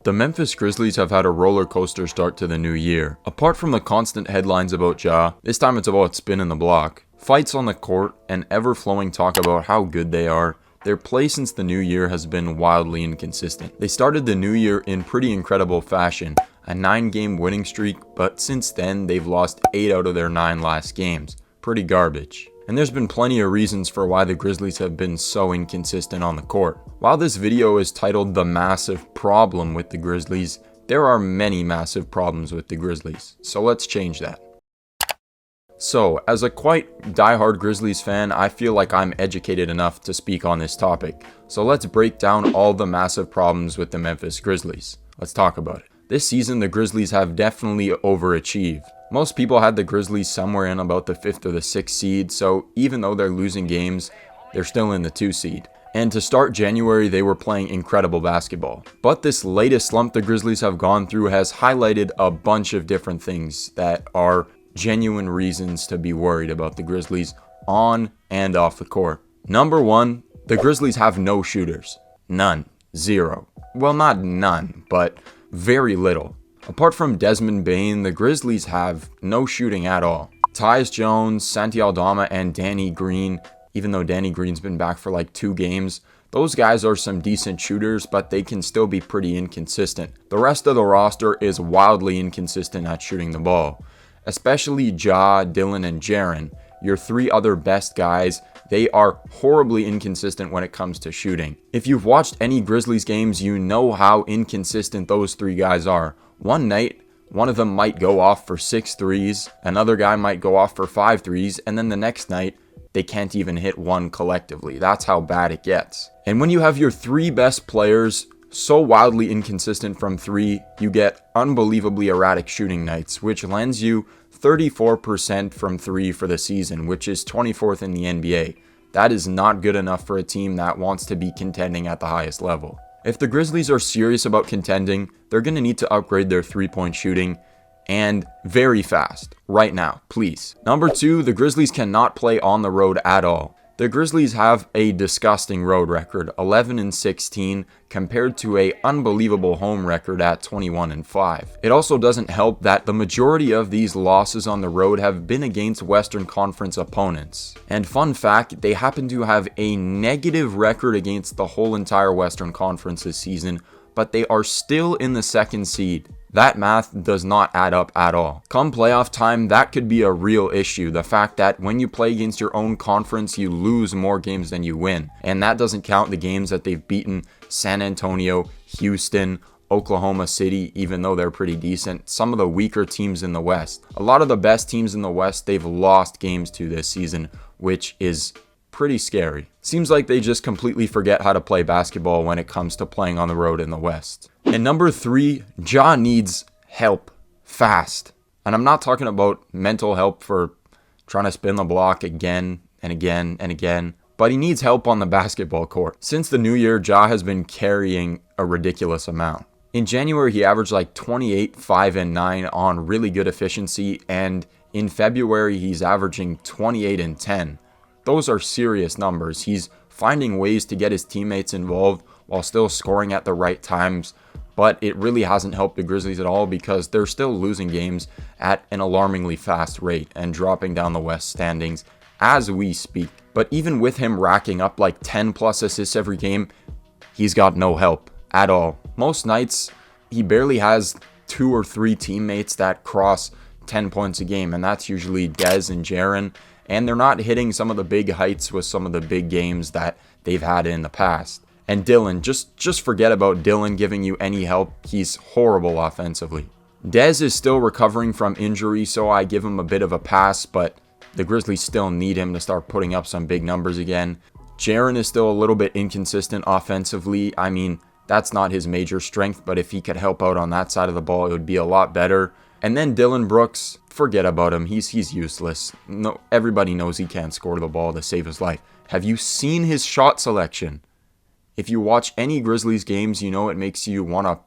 The Memphis Grizzlies have had a roller coaster start to the new year. Apart from the constant headlines about Ja, this time it's about spinning the block. Fights on the court, and ever-flowing talk about how good they are, their play since the new year has been wildly inconsistent. They started the new year in pretty incredible fashion, a 9-game winning streak, but since then they've lost 8 out of their 9 last games. Pretty garbage. And there's been plenty of reasons for why the Grizzlies have been so inconsistent on the court. While this video is titled The Massive Problem with the Grizzlies, there are many massive problems with the Grizzlies, so let's change that. So, as a quite diehard Grizzlies fan, I feel like I'm educated enough to speak on this topic. So let's break down all the massive problems with the Memphis Grizzlies. Let's talk about it. This season, the Grizzlies have definitely overachieved. Most people had the Grizzlies somewhere in about the 5th or the 6th seed, so even though they're losing games, they're still in the 2 seed. And to start January, they were playing incredible basketball. But this latest slump the Grizzlies have gone through has highlighted a bunch of different things that are genuine reasons to be worried about the Grizzlies on and off the court. Number 1, the Grizzlies have no shooters. None. Zero. Well, not none, but very little. Apart from Desmond Bane, the Grizzlies have no shooting at all. Tyus Jones, Santi Aldama, and Danny Green, even though Danny Green's been back for like 2 games, those guys are some decent shooters, but they can still be pretty inconsistent. The rest of the roster is wildly inconsistent at shooting the ball. Especially Ja, Dylan, and Jaren, your 3 other best guys, they are horribly inconsistent when it comes to shooting. If you've watched any Grizzlies games, you know how inconsistent those 3 guys are. One night, one of them might go off for 6 threes, another guy might go off for 5 threes, and then the next night, they can't even hit one collectively. That's how bad it gets. And when you have your 3 best players so wildly inconsistent from 3, you get unbelievably erratic shooting nights, which lends you 34% from 3 for the season, which is 24th in the NBA. That is not good enough for a team that wants to be contending at the highest level. If the Grizzlies are serious about contending, they're going to need to upgrade their 3-point shooting, and very fast, right now, please. Number 2, the Grizzlies cannot play on the road at all. The Grizzlies have a disgusting road record, 11-16, compared to an unbelievable home record at 21-5. It also doesn't help that the majority of these losses on the road have been against Western Conference opponents. And fun fact, they happen to have a negative record against the whole entire Western Conference this season, but they are still in the 2nd seed. That math does not add up at all. Come playoff time, that could be a real issue. The fact that when you play against your own conference, you lose more games than you win. And that doesn't count the games that they've beaten San Antonio, Houston, Oklahoma City, even though they're pretty decent. Some of the weaker teams in the West. A lot of the best teams in the West, they've lost games to this season, which is pretty scary. Seems like they just completely forget how to play basketball when it comes to playing on the road in the West. And number 3, Ja needs help fast. And I'm not talking about mental help for trying to spin the block again and again and again, but he needs help on the basketball court. Since the new year, Ja has been carrying a ridiculous amount. In January, he averaged like 28, 5, and 9 on really good efficiency, and in February, he's averaging 28 and 10. Those are serious numbers. He's finding ways to get his teammates involved while still scoring at the right times, but it really hasn't helped the Grizzlies at all because they're still losing games at an alarmingly fast rate and dropping down the West standings as we speak. But even with him racking up like 10 plus assists every game, he's got no help at all. Most nights, he barely has 2 or 3 teammates that cross 10 points a game, and that's usually Dez and Jaren. And they're not hitting some of the big heights with some of the big games that they've had in the past. And Dylan, just forget about Dylan giving you any help. He's horrible offensively. Dez is still recovering from injury, so I give him a bit of a pass, but the Grizzlies still need him to start putting up some big numbers again. Jaren is still a little bit inconsistent offensively. I mean, that's not his major strength, but if he could help out on that side of the ball, it would be a lot better. And then Dylan Brooks, forget about him. He's useless. No, everybody knows he can't score the ball to save his life. Have you seen his shot selection? If you watch any Grizzlies games, you know it makes you want to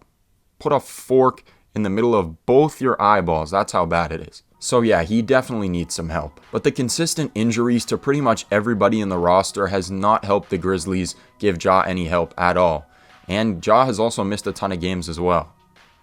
put a fork in the middle of both your eyeballs. That's how bad it is. So yeah, he definitely needs some help. But the consistent injuries to pretty much everybody in the roster has not helped the Grizzlies give Ja any help at all. and Ja has also missed a ton of games as well.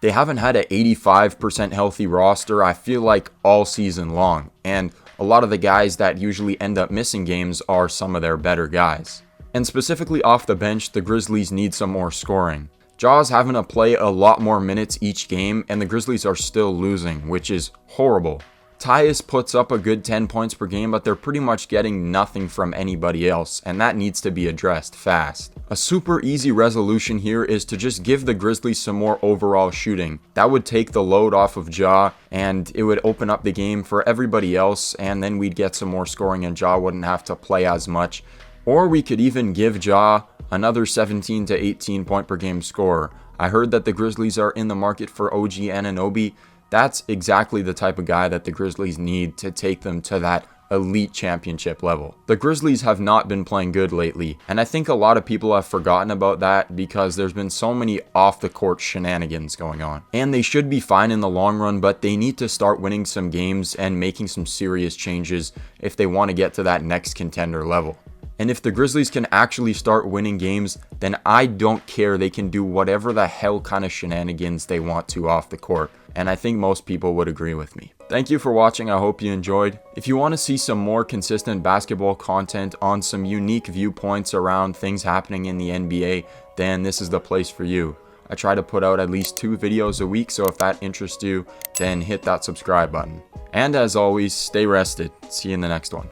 They haven't had an 85% healthy roster, I feel like, all season long, and a lot of the guys that usually end up missing games are some of their better guys. And specifically off the bench, the Grizzlies need some more scoring. Ja's having to play a lot more minutes each game, and the Grizzlies are still losing, which is horrible. Tyus puts up a good 10 points per game, but they're pretty much getting nothing from anybody else, and that needs to be addressed fast. A super easy resolution here is to just give the Grizzlies some more overall shooting. That would take the load off of Ja, and it would open up the game for everybody else, and then we'd get some more scoring and Ja wouldn't have to play as much. Or we could even give Ja another 17 to 18 point per game scorer. I heard that the Grizzlies are in the market for OG Anunoby. That's exactly the type of guy that the Grizzlies need to take them to that elite championship level. The Grizzlies have not been playing good lately, and I think a lot of people have forgotten about that because there's been so many off-the-court shenanigans going on. And they should be fine in the long run, but they need to start winning some games and making some serious changes if they want to get to that next contender level. And if the Grizzlies can actually start winning games, then I don't care. They can do whatever the hell kind of shenanigans they want to off the court. And I think most people would agree with me. Thank you for watching. I hope you enjoyed. If you want to see some more consistent basketball content on some unique viewpoints around things happening in the NBA, then this is the place for you. I try to put out at least 2 videos a week, so if that interests you, then hit that subscribe button. And as always, stay rested. See you in the next one.